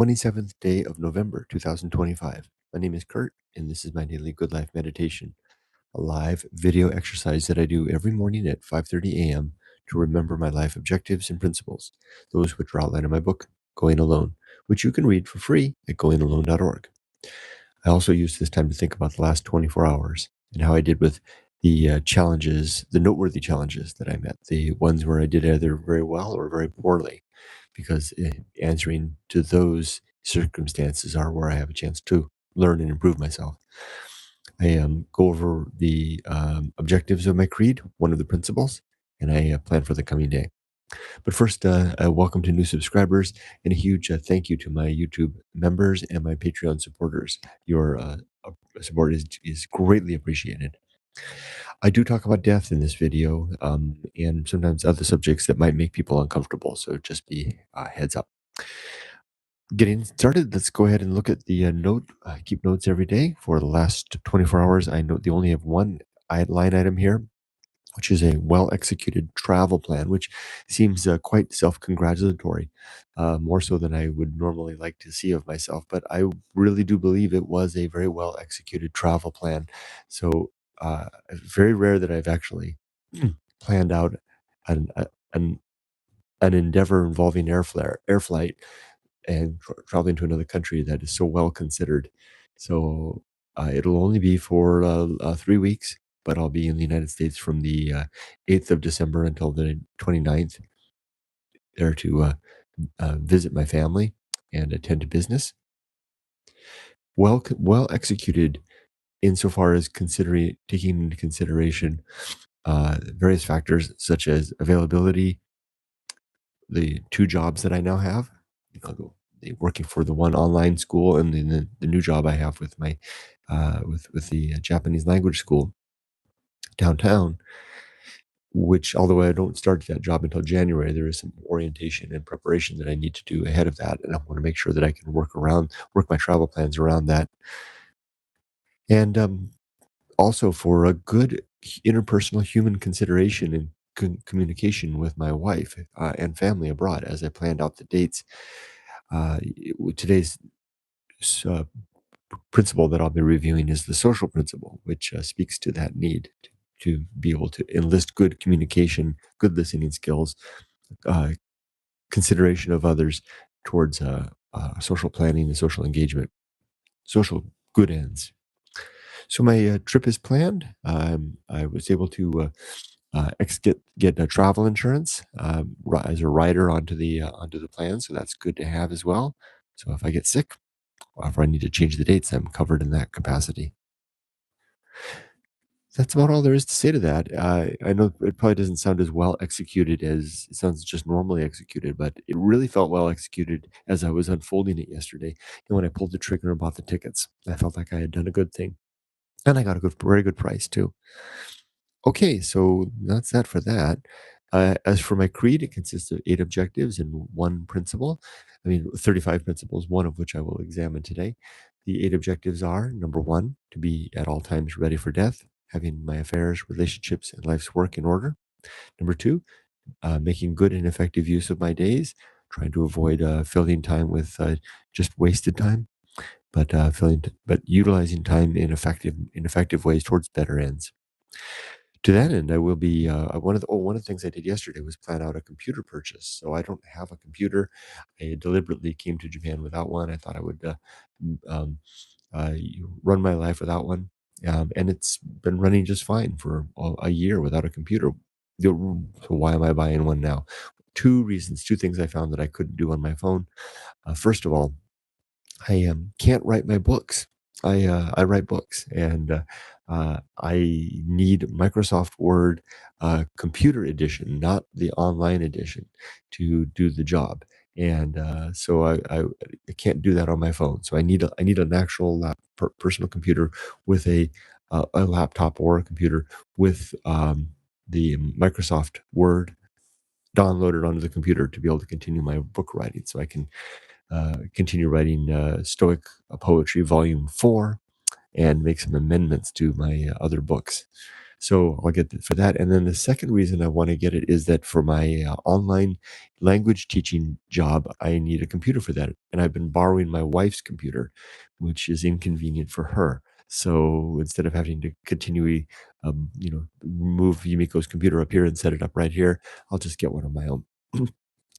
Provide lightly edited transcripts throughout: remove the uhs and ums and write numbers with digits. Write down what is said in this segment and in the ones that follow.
27th day of November, 2025. My name is Kurt, and this is my daily Good Life meditation, a live video exercise that I do every morning at 5:30 a.m. to remember my life objectives and principles, those which are outlined in my book, Going Alone, which you can read for free at goingalone.org. I also use this time to think about the last 24 hours and how I did with the challenges, the noteworthy challenges that I met, the ones where I did either very well or very poorly, because answering to those circumstances are where I have a chance to learn and improve myself. I go over the objectives of my creed, one of the principles, and I plan for the coming day. But first, welcome to new subscribers, and a huge thank you to my YouTube members and my Patreon supporters. Your support is greatly appreciated. I do talk about death in this video, and sometimes other subjects that might make people uncomfortable, so just be heads up. Getting started, let's go ahead and look at the note. I keep notes every day for the last 24 hours. I note they only have one line item here, which is a well-executed travel plan, which seems quite self-congratulatory, more so than I would normally like to see of myself. But I really do believe it was a very well-executed travel plan. So very rare that I've actually planned out an, a- an endeavor involving air flight and traveling to another country that is so well considered. So it'll only be for 3 weeks, but I'll be in the United States from the 8th of December until the 29th, there to visit my family and attend to business. Well executed insofar as taking into consideration various factors such as availability, the two jobs that I now have, working for the one online school, and then the new job I have with my with the Japanese language school downtown. Which, although I don't start that job until January, there is some orientation and preparation that I need to do ahead of that, and I want to make sure that I can work my travel plans around that, and also for a good interpersonal human consideration and communication with my wife and family abroad as I planned out the dates. Today's uh, principle that I'll be reviewing is the social principle, which speaks to that need to be able to enlist good communication, good listening skills, uh, consideration of others towards social planning and social engagement, social good ends. So my trip is planned. I was able to get travel insurance as a rider onto the plan, so that's good to have as well. So if I get sick, or if I need to change the dates, I'm covered in that capacity. That's about all there is to say to that. I know it probably doesn't sound as well executed as it sounds just normally executed, but it really felt well executed as I was unfolding it yesterday. And when I pulled the trigger and bought the tickets, I felt like I had done a good thing. And I got a very good price too. Okay, so that's that for that. As for my creed, it consists of 8 objectives and one principle. 35 principles, one of which I will examine today. The 8 objectives are: number one, to be at all times ready for death, having my affairs, relationships, and life's work in order. Number two, making good and effective use of my days, trying to avoid filling time with just wasted time, but but utilizing time in effective ways towards better ends. To that end, I will be one of the things I did yesterday was plan out a computer purchase. So I don't have a computer. I deliberately came to Japan without one. I thought I would m- um, run my life without one, and it's been running just fine for a year without a computer. So why am I buying one now? Two reasons, two things I found that I couldn't do on my phone. First of all, I can't write my books. I write books, and I need Microsoft Word computer edition, not the online edition, to do the job. And so I can't do that on my phone. So I need an actual personal computer with a laptop or a computer with the Microsoft Word downloaded onto the computer to be able to continue my book writing. So I can continue writing Stoic Poetry Volume 4 and make some amendments to my other books. So I'll get it for that. And then the second reason I want to get it is that for my online language teaching job, I need a computer for that. And I've been borrowing my wife's computer, which is inconvenient for her. So instead of having to continually, move Yumiko's computer up here and set it up right here, I'll just get one of my own.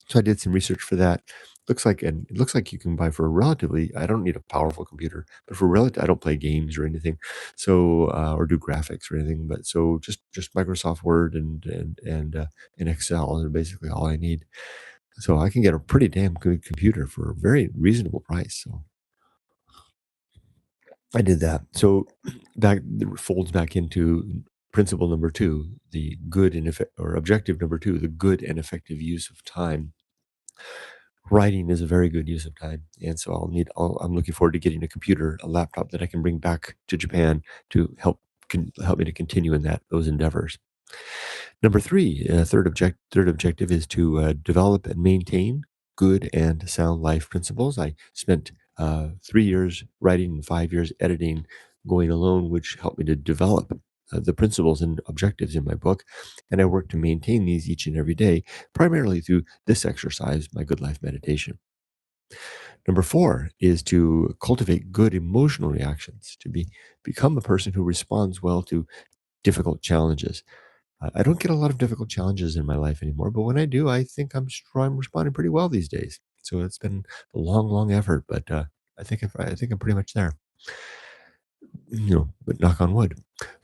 So I did some research for that. It looks like you can buy for a relatively. I don't need a powerful computer, but for relative, I don't play games or anything, so or do graphics or anything. But so just Microsoft Word and Excel are basically all I need. So I can get a pretty damn good computer for a very reasonable price. So I did that. So that folds back into principle number two, the good and or objective number two, the good and effective use of time. Writing is a very good use of time, and so I'm looking forward to getting a computer, a laptop that I can bring back to Japan to help me to continue in those endeavors. Number three, third objective is to develop and maintain good and sound life principles. I spent 3 years writing and 5 years editing, going alone, which helped me to develop the principles and objectives in my book. And I work to maintain these each and every day, primarily through this exercise, my good life meditation. Number four is to cultivate good emotional reactions, to become a person who responds well to difficult challenges. I don't get a lot of difficult challenges in my life anymore, but when I do, I think I'm responding pretty well these days. So it's been a long, long effort, but I think I'm pretty much there. But knock on wood.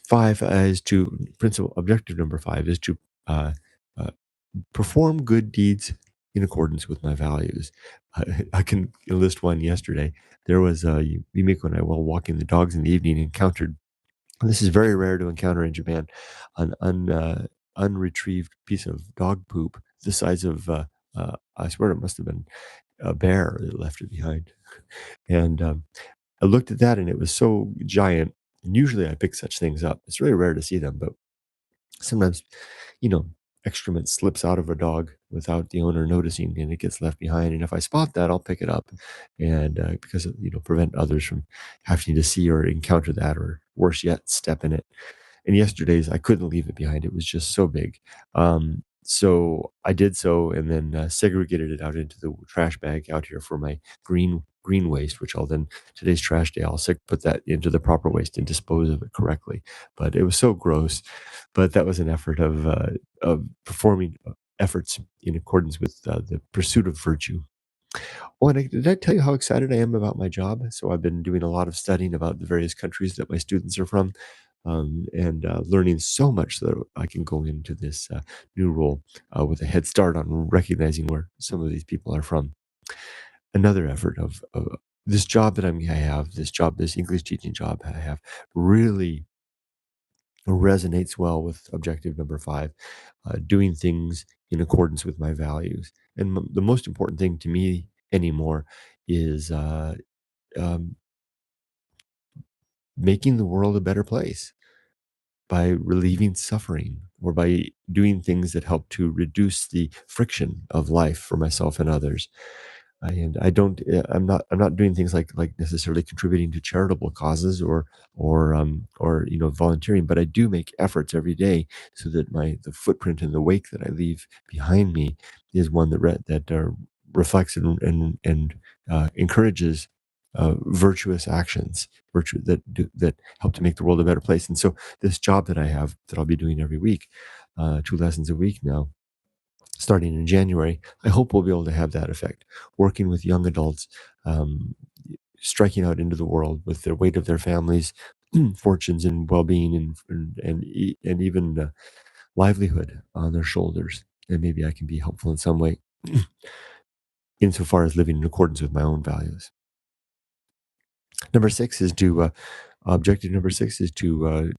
Five is to principle objective number five is to uh, uh, perform good deeds in accordance with my values. I can list one yesterday. There was Mimiko and I, while walking the dogs in the evening, encountered, and this is very rare to encounter in Japan, an unretrieved piece of dog poop the size of, I swear it must have been a bear that left it behind. And I looked at that and it was so giant. And usually I pick such things up. It's really rare to see them, but sometimes, you know, excrement slips out of a dog without the owner noticing and it gets left behind. And if I spot that, I'll pick it up and because, prevent others from having to see or encounter that, or worse yet, step in it. And yesterday's, I couldn't leave it behind. It was just so big. So I did so, and then segregated it out into the trash bag out here for my green waste, which I'll then, today's trash day, I'll put that into the proper waste and dispose of it correctly. But it was so gross. But that was an effort of performing efforts in accordance with the pursuit of virtue. Oh, and did I tell you how excited I am about my job? So I've been doing a lot of studying about the various countries that my students are from, and learning so much so that I can go into this new role with a head start on recognizing where some of these people are from. Another effort of this job that I have, this English teaching job I have, really resonates well with objective number five, doing things in accordance with my values. And the most important thing to me anymore is um, making the world a better place by relieving suffering or by doing things that help to reduce the friction of life for myself and others. And I don't, I'm not doing things like necessarily contributing to charitable causes or volunteering, but I do make efforts every day so that the footprint and the wake that I leave behind me is one that reflects and encourages virtuous actions, that help to make the world a better place. And so this job that I have that I'll be doing every week, 2 lessons a week now, starting in January, I hope we'll be able to have that effect. Working with young adults, um, striking out into the world with the weight of their families, fortunes, and well-being, and even livelihood on their shoulders. And maybe I can be helpful in some way, insofar as living in accordance with my own values. Number six is to Objective number six is to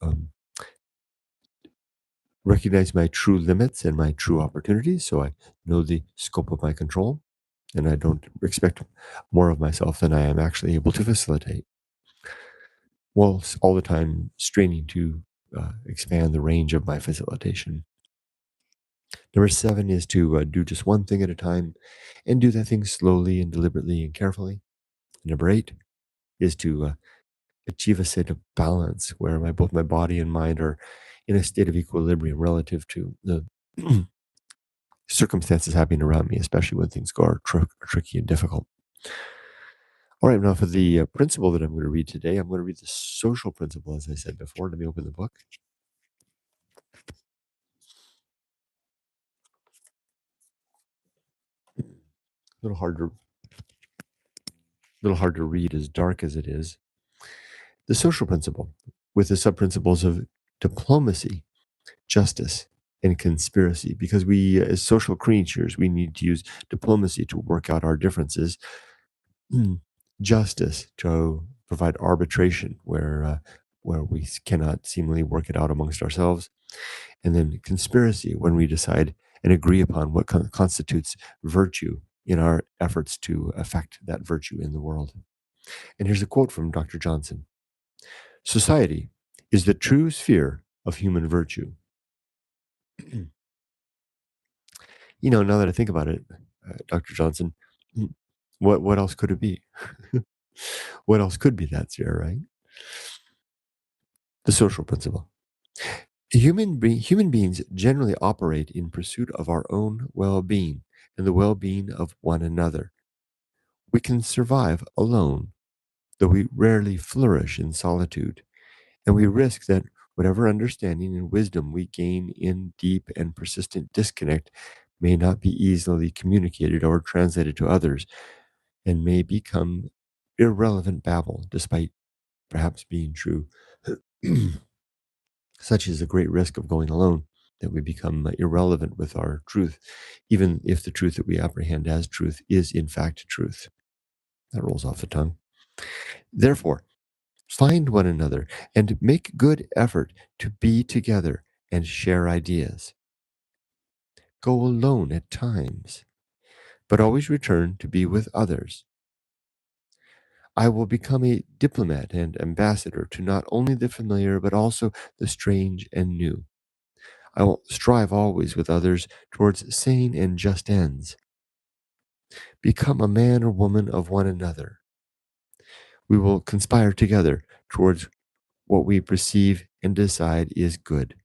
um, recognize my true limits and my true opportunities, so I know the scope of my control, and I don't expect more of myself than I am actually able to facilitate, while all the time straining to expand the range of my facilitation. Number seven is to do just one thing at a time and do that thing slowly and deliberately and carefully. Number eight is to achieve a state of balance where both my body and mind are in a state of equilibrium relative to the circumstances happening around me, especially when things are tricky and difficult. All right, now for the principle that I'm going to read today, I'm going to read the social principle, as I said before. Let me open the book. A little hard to, read, as dark as it is. The social principle, with the sub principles of diplomacy, justice, and conspiracy, because we, as social creatures, we need to use diplomacy to work out our differences, justice to provide arbitration where we cannot seemingly work it out amongst ourselves, and then conspiracy when we decide and agree upon what constitutes virtue in our efforts to affect that virtue in the world. And here's a quote from Dr. Johnson: "Society is the true sphere of human virtue." Now that I think about it, Dr. Johnson, what else could it be? What else could be that sphere, right? The social principle. Human beings generally operate in pursuit of our own well being and the well being of one another. We can survive alone, though we rarely flourish in solitude, and we risk that whatever understanding and wisdom we gain in deep and persistent disconnect may not be easily communicated or translated to others, and may become irrelevant babble, despite perhaps being true. Such is the great risk of going alone, that we become irrelevant with our truth, even if the truth that we apprehend as truth is in fact truth. That rolls off the tongue. Therefore, find one another and make good effort to be together and share ideas. Go alone at times, but always return to be with others. I will become a diplomat and ambassador to not only the familiar, but also the strange and new. I will strive always with others towards sane and just ends. Become a man or woman of one another. We will conspire together towards what we perceive and decide is good.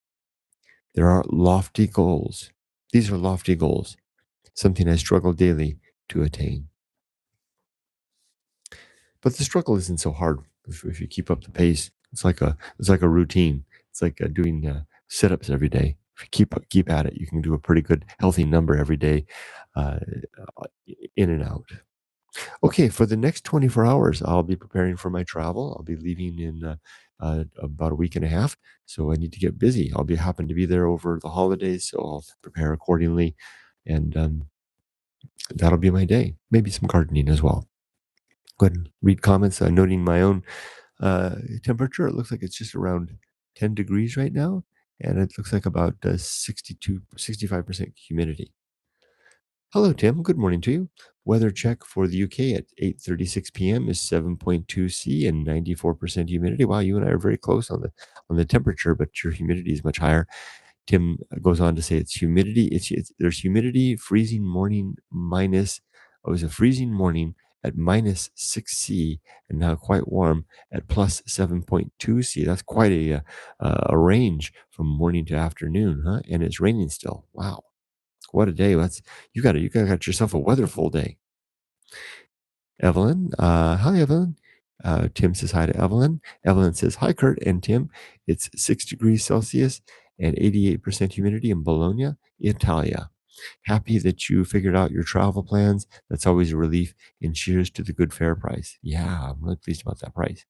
There are lofty goals. These are lofty goals, something I struggle daily to attain. But the struggle isn't so hard if you keep up the pace. It's like a routine. It's like doing sit-ups every day. If you keep at it, you can do a pretty good healthy number every day, uh, in and out. Okay, for the next 24 hours, I'll be preparing for my travel. I'll be leaving in about a week and a half, so I need to get busy. I'll be happen to be there over the holidays, so I'll prepare accordingly, and that'll be my day. Maybe some gardening as well. Go ahead and read comments, noting my own temperature. It looks like it's just around 10 degrees right now, and it looks like about 65% humidity. Hello, Tim. Good morning to you. Weather check for the UK at 8:36 p.m. is 7.2 C and 94% humidity. Wow, you and I are very close on the temperature, but your humidity is much higher. Tim goes on to say it's humidity. There's humidity, freezing morning minus. It was a freezing morning at minus 6 C, and now quite warm at plus 7.2 C. That's quite a range from morning to afternoon, huh? And it's raining still. Wow, what a day! You got yourself a weatherful day. Evelyn, hi Evelyn. Tim says hi to Evelyn. Evelyn says hi Kurt and Tim. It's 6 degrees Celsius and 88% humidity in Bologna, Italia. Happy that you figured out your travel plans. That's always a relief. And cheers to the good fare price. Yeah, I'm really pleased about that price.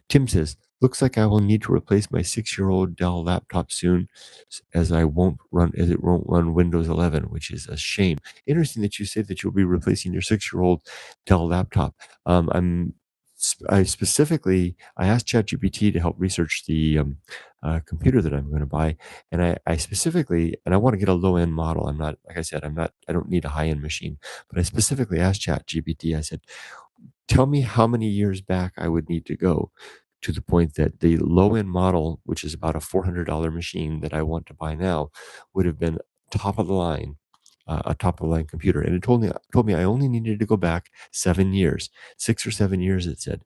Tim says, looks like I will need to replace my 6-year-old Dell laptop soon, as it won't run Windows 11, which is a shame. Interesting that you say that you'll be replacing your 6-year-old Dell laptop. I asked ChatGPT to help research the computer that I'm going to buy, and I specifically, and I want to get a low end model. I'm not, like I said, I don't need a high end machine, but I specifically asked ChatGPT. I said, tell me how many years back I would need to go to the point that the low end model, which is about a $400 machine that I want to buy now, would have been top of the line, a top of the line computer, and it told me I only needed to go back 7 years, 6 or 7 years. It said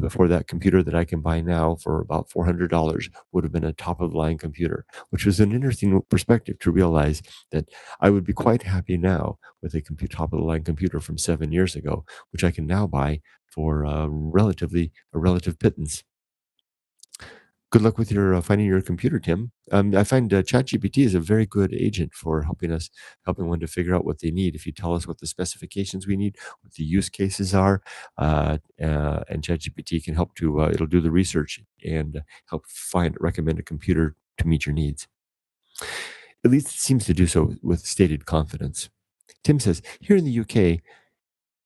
before that computer that I can buy now for about $400 would have been a top of the line computer, which was an interesting perspective to realize that I would be quite happy now with a top of the line computer from 7 years ago, which I can now buy for a relative pittance. Good luck with your finding your computer, Tim. I find ChatGPT is a very good agent for helping one to figure out what they need. If you tell us what the specifications we need, what the use cases are, and ChatGPT can help to it'll do the research and help recommend a computer to meet your needs. At least it seems to do so with stated confidence. Tim says, here in the UK,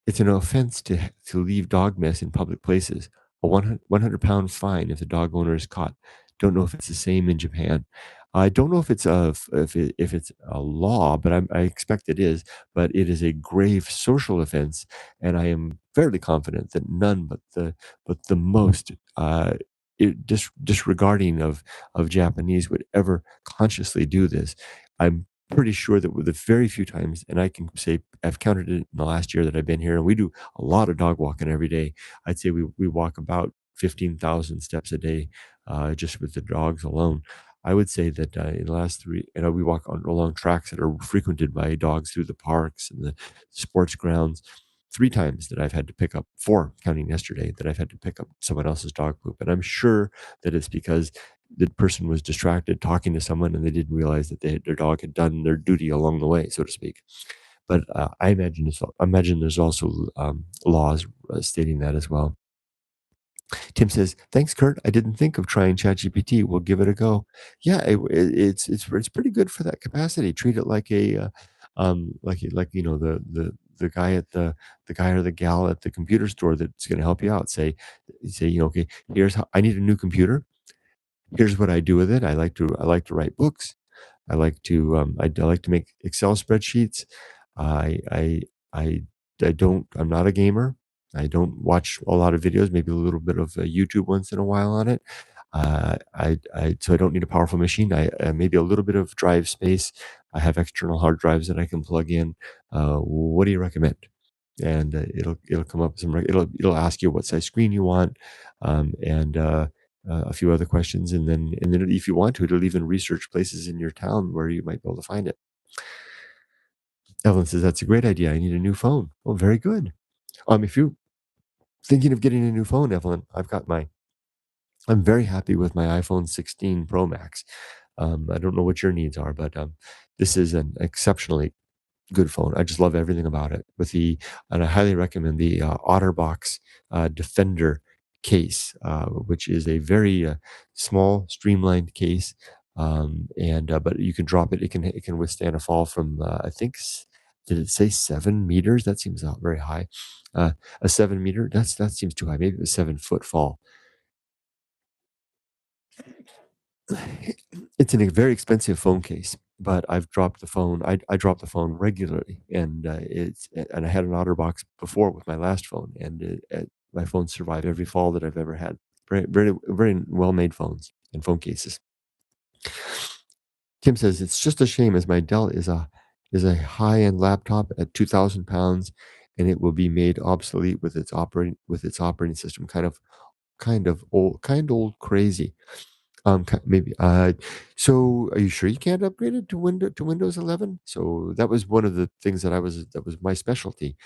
it's an offense to leave dog mess in public places. A 100 pound fine if the dog owner is caught. Don't know if it's the same in Japan. I don't know if it's if it's a law, but I expect it is. But it is a grave social offense, and I am fairly confident that none but the most disregarding of Japanese would ever consciously do this. I'm pretty sure that with the very few times, and I can say I've counted it in the last year that I've been here, and we do a lot of dog walking every day. I'd say we walk about 15,000 steps a day, just with the dogs alone. I would say that in the last we walk along tracks that are frequented by dogs through the parks and the sports grounds. 3 times that I've had to pick up, 4 counting yesterday, that I've had to pick up someone else's dog poop. And I'm sure that it's because the person was distracted talking to someone and they didn't realize that their dog had done their duty along the way, so to speak. But I imagine there's also laws stating that as well. Tim says, "Thanks, Kurt. I didn't think of trying ChatGPT. We'll give it a go." Yeah, it's pretty good for that capacity. Treat it like like the guy at the guy or the gal at the computer store that's going to help you out. Say okay, here's how I need a new computer. Here's what I do with it. I like to write books. I like to make Excel spreadsheets. I I I I'm not a gamer. I don't watch a lot of videos, maybe a little bit of YouTube once in a while on it. So I don't need a powerful machine. I maybe a little bit of drive space. I have external hard drives that I can plug in. What do you recommend? And it'll come up with it'll ask you what size screen you want, and a few other questions, and then if you want to, it'll even research places in your town where you might be able to find it. Evelyn says that's a great idea. I need a new phone. Oh, very good. If you're thinking of getting a new phone, Evelyn, I'm very happy with my iPhone 16 Pro Max. I don't know what your needs are, but this is an exceptionally good phone. I just love everything about it. And I highly recommend the OtterBox Defender case, which is a very small, streamlined case. And But you can drop it. It can withstand a fall from did it say 7 meters? That seems not very high. A 7 meter, that seems too high. Maybe a 7 foot fall. It's a very expensive phone case, but I've dropped the phone. I drop the phone regularly, and I had an OtterBox before with my last phone, and my phone survived every fall that I've ever had. Very very well made phones and phone cases. Tim says it's just a shame as my Dell is a high end laptop at 2,000 pounds, and it will be made obsolete with its operating system. Kind old crazy. Maybe. So are you sure you can't upgrade it to Windows 11? So that was one of the things that was my specialty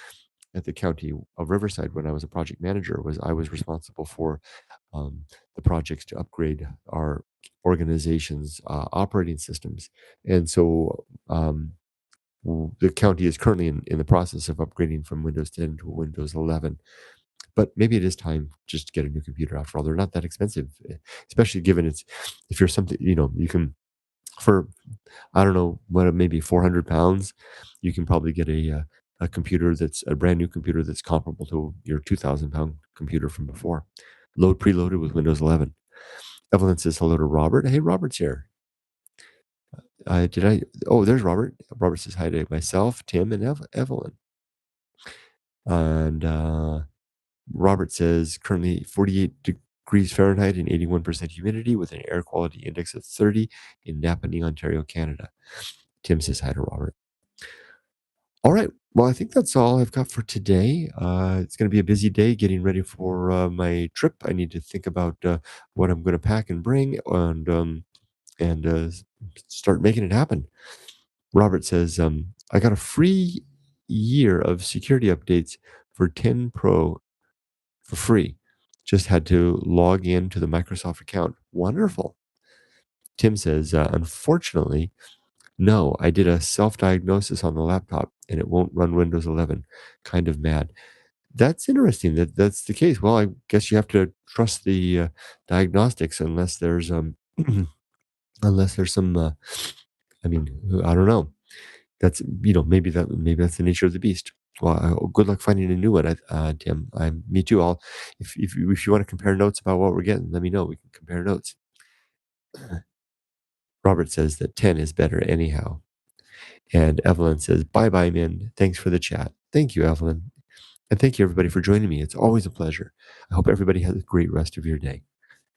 at the county of Riverside when I was a project manager. Was I was responsible for the projects to upgrade our organization's operating systems, and so the county is currently in the process of upgrading from Windows 10 to Windows 11. But maybe it is time just to get a new computer after all. They're not that expensive, especially given if you're something, you can, for, I don't know, what, maybe 400 pounds, you can probably get a computer that's a brand new computer that's comparable to your 2,000 pound computer from before. Preloaded with Windows 11. Evelyn says hello to Robert. Hey, Robert's here. Oh, there's Robert. Robert says hi to myself, Tim, and Evelyn. And Robert says currently 48 degrees Fahrenheit and 81% humidity with an air quality index of 30 in Napanee, Ontario, Canada. Tim says hi to Robert. All right. Well, I think that's all I've got for today. It's going to be a busy day getting ready for my trip. I need to think about what I'm going to pack and bring, and start making it happen. Robert says, I got a free year of security updates for 10 Pro for free. Just had to log in to the Microsoft account. Wonderful. Tim says, unfortunately, no, I did a self diagnosis on the laptop and it won't run Windows 11. Kind of mad. That's interesting that that's the case. Well, I guess you have to trust the diagnostics unless there's unless there's some I mean, I don't know. That's maybe that's the nature of the beast. Well, good luck finding a new one, Tim. Me too. I'll if you want to compare notes about what we're getting, let me know. We can compare notes. Robert says that 10 is better anyhow. And Evelyn says, bye bye, man. Thanks for the chat. Thank you, Evelyn. And thank you, everybody, for joining me. It's always a pleasure. I hope everybody has a great rest of your day.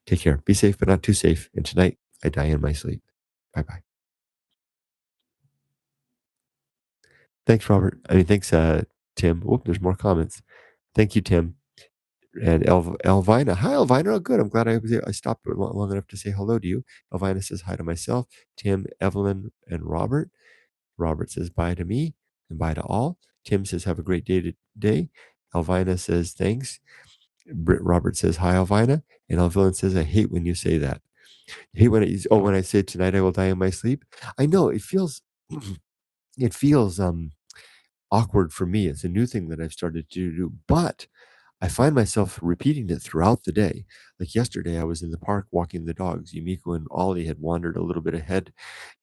Take care. Be safe, but not too safe. And tonight, I die in my sleep. Bye bye. Thanks, Robert. Thanks, Tim. Whoop, there's more comments. Thank you, Tim. And Elvina. Hi, Elvina. Oh, good. I'm glad I stopped long enough to say hello to you. Elvina says hi to myself, Tim, Evelyn, and Robert. Robert says bye to me and bye to all. Tim says have a great day today. Elvina says thanks. Robert says hi, Elvina. And Evelyn says, I hate when you say that. I hate when I say tonight I will die in my sleep. I know it feels it feels awkward for me. It's a new thing that I've started to do, but I find myself repeating it throughout the day. Like yesterday, I was in the park walking the dogs. Yumiko and Ollie had wandered a little bit ahead,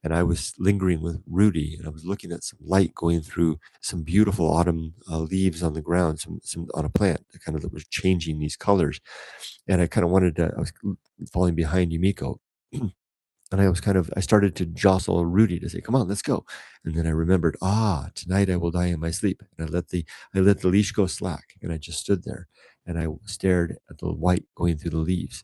and I was lingering with Rudy, and I was looking at some light going through some beautiful autumn leaves on the ground, some on a plant that was changing these colors, and I kind of wanted to. I was falling behind Yumiko. And I started to jostle Rudy to say, "Come on, let's go." And then I remembered, tonight I will die in my sleep. And I let the leash go slack, and I just stood there and I stared at the white going through the leaves.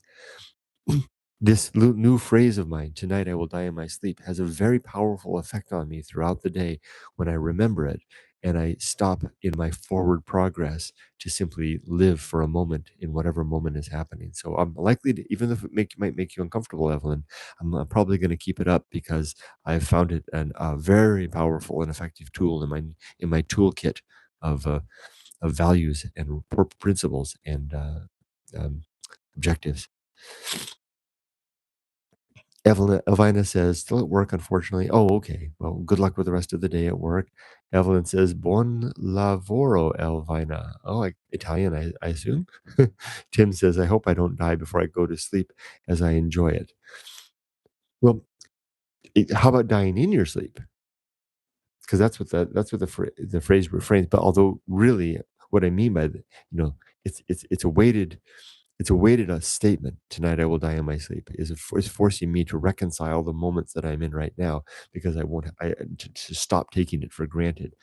This new phrase of mine, tonight I will die in my sleep, has a very powerful effect on me throughout the day when I remember it and I stop in my forward progress to simply live for a moment in whatever moment is happening. So I'm likely to, even if might make you uncomfortable, Evelyn, I'm probably going to keep it up because I've found it a very powerful and effective tool in my toolkit of of values and principles and um, objectives. Evelina says, still at work, unfortunately. Oh, okay. Well, good luck with the rest of the day at work. Evelyn says, Buon lavoro, Elvina. Oh, Italian, I assume. Tim says, I hope I don't die before I go to sleep as I enjoy it. Well, how about dying in your sleep? Because that's what the phrase refrains. But although really, what I mean by it's a weighted statement. Tonight I will die in my sleep is forcing me to reconcile the moments that I'm in right now because I won't to stop taking it for granted.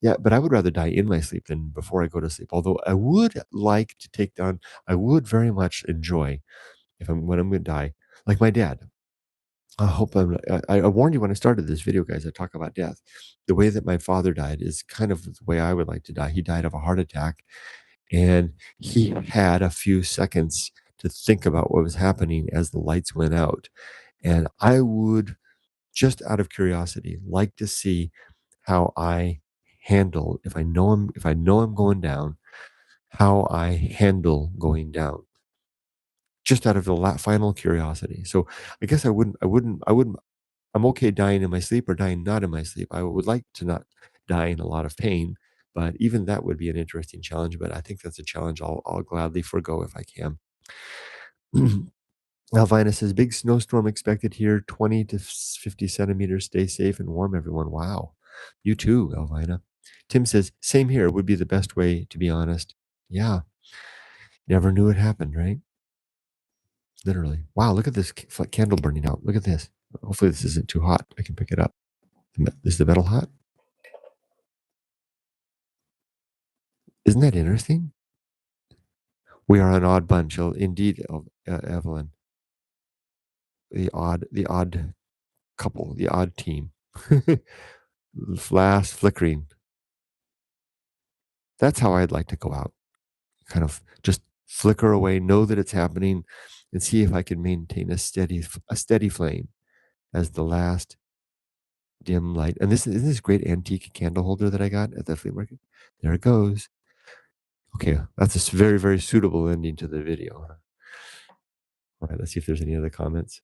Yeah, but I would rather die in my sleep than before I go to sleep. Although I would like to take down, I would very much enjoy if I'm when I'm going to die, like my dad. I hope I warned you when I started this video, guys. I talk about death. The way that my father died is kind of the way I would like to die. He died of a heart attack, and he had a few seconds to think about what was happening as the lights went out. And I would, just out of curiosity, like to see how I handle if I know I'm going down, how I handle going down. Just out of the final curiosity. So I guess I wouldn't I'm okay dying in my sleep or dying not in my sleep. I would like to not die in a lot of pain, but even that would be an interesting challenge. But I think that's a challenge I'll gladly forego if I can. Alvina says, big snowstorm expected here, 20 to 50 centimeters. Stay safe and warm, everyone. Wow. You too, Alvina. Tim says, same here. Would be the best way, to be honest. Yeah. Never knew it happened, right? Literally. Wow. Look at this candle burning out. Look at this. Hopefully, this isn't too hot. I can pick it up. Is the metal hot? Isn't that interesting? We are an odd bunch, indeed, Evelyn. The odd couple, the odd team. Last flickering. That's how I'd like to go out. Kind of just flicker away, know that it's happening, and see if I can maintain a steady flame as the last dim light. And this is this great antique candle holder that I got at the flea market. There it goes. Okay, that's a very, very suitable ending to the video. All right, let's see if there's any other comments.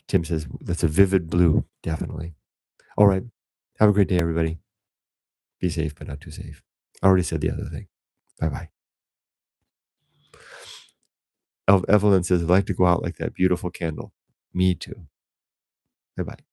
Tim says that's a vivid blue, definitely. All right, have a great day, everybody. Be safe, but not too safe. I already said the other thing. Bye bye. Evelyn says, I'd like to go out like that beautiful candle. Me too. Bye bye.